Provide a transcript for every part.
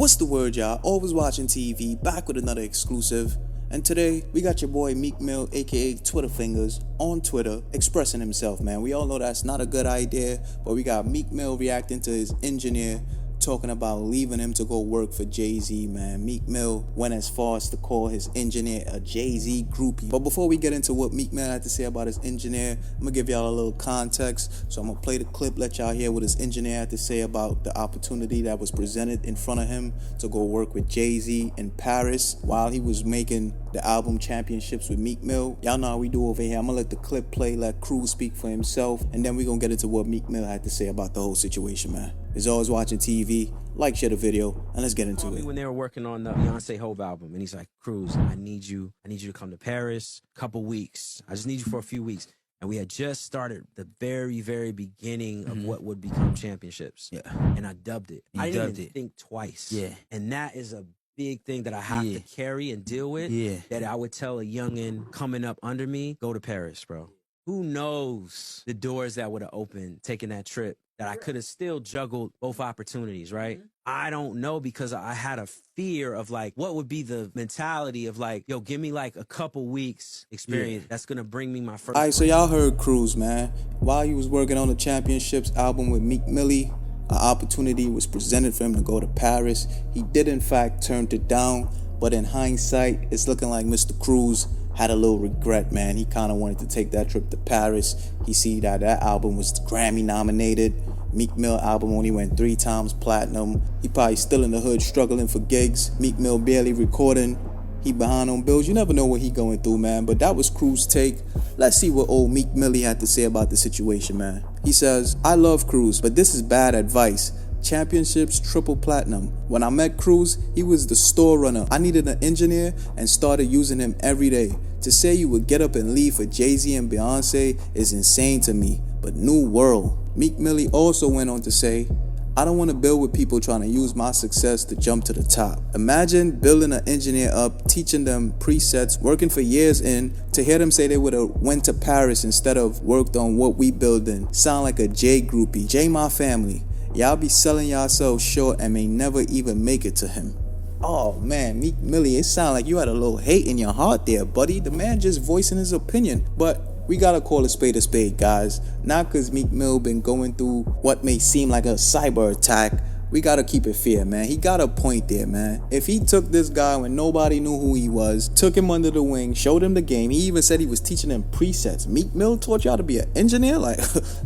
What's the word, y'all? Always watching TV, back with another exclusive. And today, we got your boy Meek Mill, aka Twitter Fingers, on Twitter, expressing himself, man. We all know that's not a good idea, but we got Meek Mill reacting to his engineer, talking about leaving him to go work for Jay-Z, man. Meek Mill went as far as to call his engineer a Jay-Z groupie. But before we get into what Meek Mill had to say about his engineer, I'm gonna give y'all a little context. So I'm gonna play the clip, let y'all hear what his engineer had to say about the opportunity that was presented in front of him to go work with Jay-Z in Paris while he was making the album Championships with Meek Mill. Y'all know how we do over here. I'm gonna let the clip play, let Cruz speak for himself, and then we're gonna get into what Meek Mill had to say about the whole situation, man. As always, watching TV, like, share the video, and let's get into it. When they were working on the Beyonce Hove album, and he's like, Cruz, I need you to come to Paris, couple weeks. I just need you for a few weeks. And we had just started the very, very beginning of what would become Championships. Yeah. And I dubbed it. I didn't even think twice. Yeah. And that is a big thing that I have to carry and deal with. Yeah. That I would tell a youngin' coming up under me, go to Paris, bro. Who knows the doors that would have opened taking that trip, that I could have still juggled both opportunities, right? I don't know, because I had a fear of like, what would be the mentality of like, yo, give me like a couple weeks experience that's gonna bring me my first. All right, so y'all heard Cruz, man. While he was working on the Championships album with Meek Mill, an opportunity was presented for him to go to Paris. He did in fact turn it down, but in hindsight, it's looking like Mr. Cruz had a little regret, man. He kind of wanted to take that trip to Paris. He see that album was Grammy nominated. Meek Mill album only went 3 times platinum. He probably still in the hood struggling for gigs. Meek Mill barely recording. He behind on bills. You never know what he going through, man. But that was Cruz's take. Let's see what old Meek Mill had to say about the situation, man. He says, I love Cruz, but this is bad advice. Championships triple platinum. When I met Cruz, he was the store runner. I needed an engineer and started using him every day. To say you would get up and leave for Jay-Z and Beyoncé is insane to me, but new world. Meek Mill also went on to say, I don't want to build with people trying to use my success to jump to the top. Imagine building an engineer up, teaching them presets, working for years in, to hear them say they would have went to Paris instead of worked on what we building. Sound like a Jay groupie. Jay my family. Y'all be selling yourselves short and may never even make it to him. Oh man, Meek Mill, it sound like you had a little hate in your heart there, buddy. The man just voicing his opinion. But we gotta call a spade, guys. Not cause Meek Mill been going through what may seem like a cyber attack. We gotta keep it fair, man. He got a point there, man. If he took this guy when nobody knew who he was, took him under the wing, showed him the game, he even said he was teaching him presets. Meek Mill taught y'all to be an engineer? Like,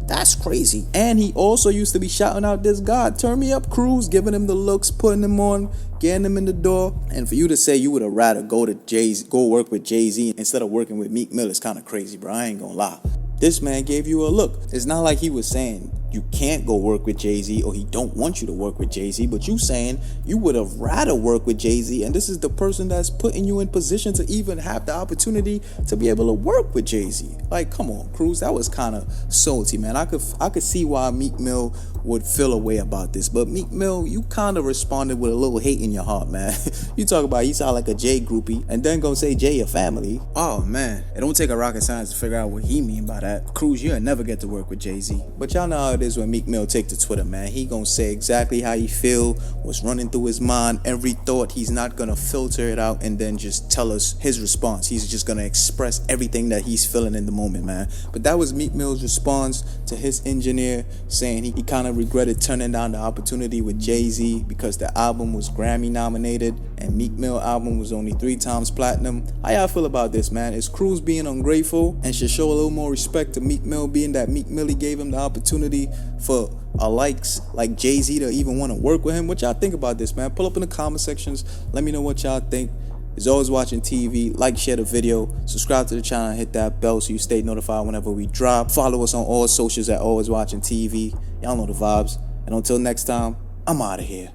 that's crazy. And he also used to be shouting out this guy, turn me up, Cruz, giving him the looks, putting him on, getting him in the door. And for you to say you would have rather go work with Jay-Z instead of working with Meek Mill is kind of crazy, bro. I ain't gonna lie. This man gave you a look. It's not like he was saying you can't go work with Jay-Z or he don't want you to work with Jay-Z, but you saying you would have rather work with Jay-Z, and this is the person that's putting you in position to even have the opportunity to be able to work with Jay-Z. Like, come on, Cruz, that was kind of salty, man. I could see why Meek Mill would feel a way about this, but Meek Mill, you kind of responded with a little hate in your heart, man. You talk about you sound like a Jay groupie and then gonna say Jay your family. Oh man, it don't take a rocket science to figure out what he mean by that. Cruz, you'll never get to work with Jay-Z. But y'all know how it is when Meek Mill take to Twitter, man. He gonna say exactly how he feel, what's running through his mind, every thought. He's not gonna filter it out and then just tell us his response. He's just gonna express everything that he's feeling in the moment, man. But that was Meek Mill's response to his engineer, saying he kind of regretted turning down the opportunity with Jay-Z because the album was Grammy nominated and Meek Mill album was only 3 times platinum. How y'all feel about this, man? Is Cruz being ungrateful and should show a little more respect to Meek Mill, being that Meek Mill gave him the opportunity for likes like Jay-Z to even want to work with him? What y'all think about this, man? Pull up in the comment sections. Let me know what y'all think. As always, watching TV, like, share the video, subscribe to the channel, and hit that bell so you stay notified whenever we drop. Follow us on all socials at Always Watching TV. Y'all know the vibes. And until next time, I'm out of here.